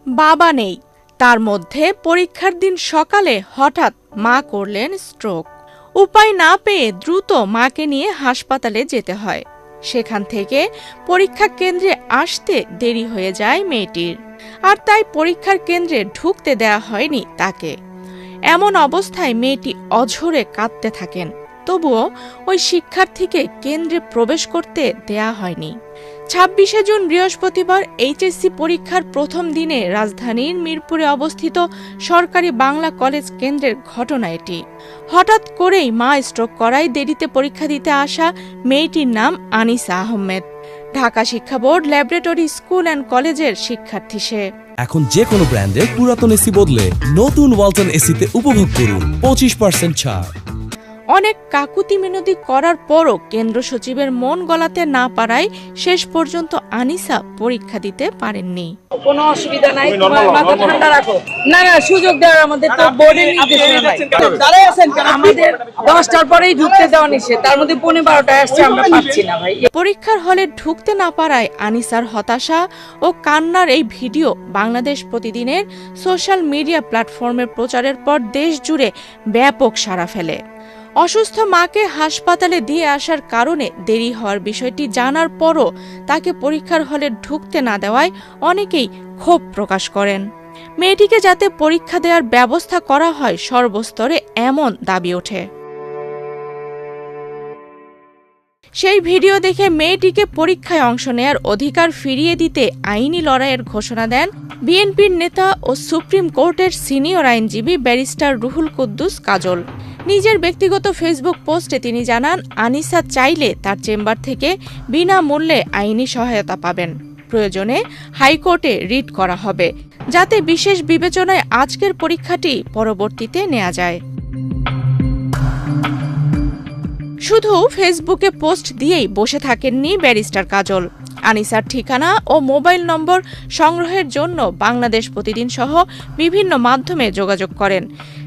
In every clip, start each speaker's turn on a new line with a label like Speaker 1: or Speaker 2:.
Speaker 1: বাবা নেই, তার মধ্যে পরীক্ষার দিন সকালে হঠাৎ মা করলেন স্ট্রোক। উপায় না পেয়ে দ্রুত মাকে নিয়ে হাসপাতালে যেতে হয়। সেখান থেকে পরীক্ষা কেন্দ্রে আসতে দেরি হয়ে যায় মেয়েটির, আর তাই পরীক্ষার কেন্দ্রে ঢুকতে দেয়া হয়নি তাকে। এমন অবস্থায় মেয়েটি অঝরে কাঁদতে থাকেন, তবুও ওই শিক্ষার্থীকে কেন্দ্রে প্রবেশ করতে দেয়া হয়নি। ২৬শে জুন বৃহস্পতিবার এইচএসসি পরীক্ষার প্রথম দিনে রাজধানীর মিরপুরে অবস্থিত সরকারি বাংলা কলেজ কেন্দ্রের ঘটনা এটি। হঠাৎ করেই মা স্ট্রোক করায় দেরিতে পরীক্ষা দিতে আসা মেয়েটির নাম আনিসা আহমেদ। ঢাকা শিক্ষা বোর্ড ল্যাবরেটরি স্কুল অ্যান্ড কলেজের শিক্ষার্থী সে।
Speaker 2: এখন যে কোনো ব্র্যান্ডের পুরাতন এসি বদলে নতুন ওয়ালটন এসিতে উপভোগ করুন ২৫% ছাড়।
Speaker 1: অনেক কাকুতি মিনতি করার পরও কেন্দ্র সচিবের মন গলাতে না পারায় শেষ পর্যন্ত আনিসা পরীক্ষা দিতে পারেননি।
Speaker 3: কোনো অসুবিধা নাই, মাথা ঠান্ডা রাখো। না সুযোগ দেওয়ার আমাদের তো বোর্ডের নির্দেশ নাই। আমাদের 10টার পরেই ঢুকতে দেওয়া নিষেধ, তার মধ্যে 11:30 আসছে, আমরা পাচ্ছি না ভাই।
Speaker 1: পরীক্ষার হলে ঢুকতে না পারায় আনিসার হতাশা ও কান্নার এই ভিডিও বাংলাদেশ প্রতিদিনের সোশ্যাল মিডিয়া প্ল্যাটফর্মে প্রচারের পর দেশ জুড়ে ব্যাপক সাড়া ফেলে। অসুস্থ মাকে হাসপাতালে দিয়ে আসার কারণে দেরি হওয়ার বিষয়টি জানার পরও তাকে পরীক্ষার হলে ঢুকতে না দেওয়ায় অনেকেই ক্ষোভ প্রকাশ করেন। মেয়েটিকে যাতে পরীক্ষা দেওয়ার ব্যবস্থা করা হয় সর্বস্তরে এমন দাবি ওঠে। সেই ভিডিও দেখে মেয়েটিকে পরীক্ষায় অংশ নেয়ার অধিকার ফিরিয়ে দিতে আইনি লড়াইয়ের ঘোষণা দেন বিএনপির নেতা ও সুপ্রিম কোর্টের সিনিয়র আইনজীবী ব্যারিস্টার রুহুল কুদ্দুস কাজল। নিজের ব্যক্তিগত ফেসবুক পোস্টে তিনি জানান, আনিসা চাইলে তার চেম্বার থেকে বিনামূল্যে আইনি সহায়তা পাবেন। প্রয়োজনে হাইকোর্টে রিট করা হবে, যাতে বিশেষ বিবেচনায় আজকের পরীক্ষাটি পরবর্তীতে নেওয়া যায়। শুধু ফেসবুকে পোস্ট দিয়েই বসে থাকেননি ব্যারিস্টার কাজল। আনিসার ঠিকানা ও মোবাইল নম্বর সংগ্রহের জন্য বাংলাদেশ প্রতিদিন সহ বিভিন্ন মাধ্যমে যোগাযোগ করেন।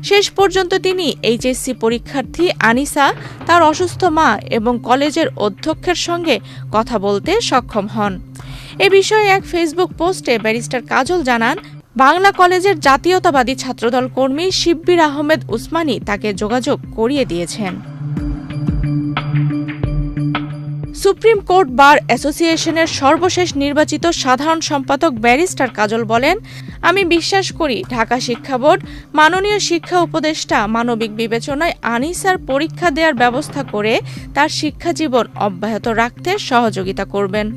Speaker 1: শেষ পর্যন্ত তিনি এইচএসসি পরীক্ষার্থী আনিসা, তার অসুস্থ মা এবং কলেজের অধ্যক্ষের সঙ্গে কথা বলতে সক্ষম হন। এ বিষয়ে এক ফেসবুক পোস্টে ব্যারিস্টার কাজল জানান, বাংলা কলেজের জাতীয়তাবাদী ছাত্রদল কর্মী শিব্বির আহমেদ উসমানী তাকে যোগাযোগ করিয়ে দিয়েছেন। সুপ্রিম কোর্ট বার অ্যাসোসিয়েশনের সর্বশেষ নির্বাচিত সাধারণ সম্পাদক ব্যারিস্টার কাজল বলেন, আমি বিশ্বাস করি ঢাকা শিক্ষা বোর্ড মাননীয় শিক্ষা উপদেষ্টা মানবিক বিবেচনায় আনিসার পরীক্ষা দেওয়ার ব্যবস্থা করে তার শিক্ষা জীবন অব্যাহত রাখতে সহযোগিতা করবেন।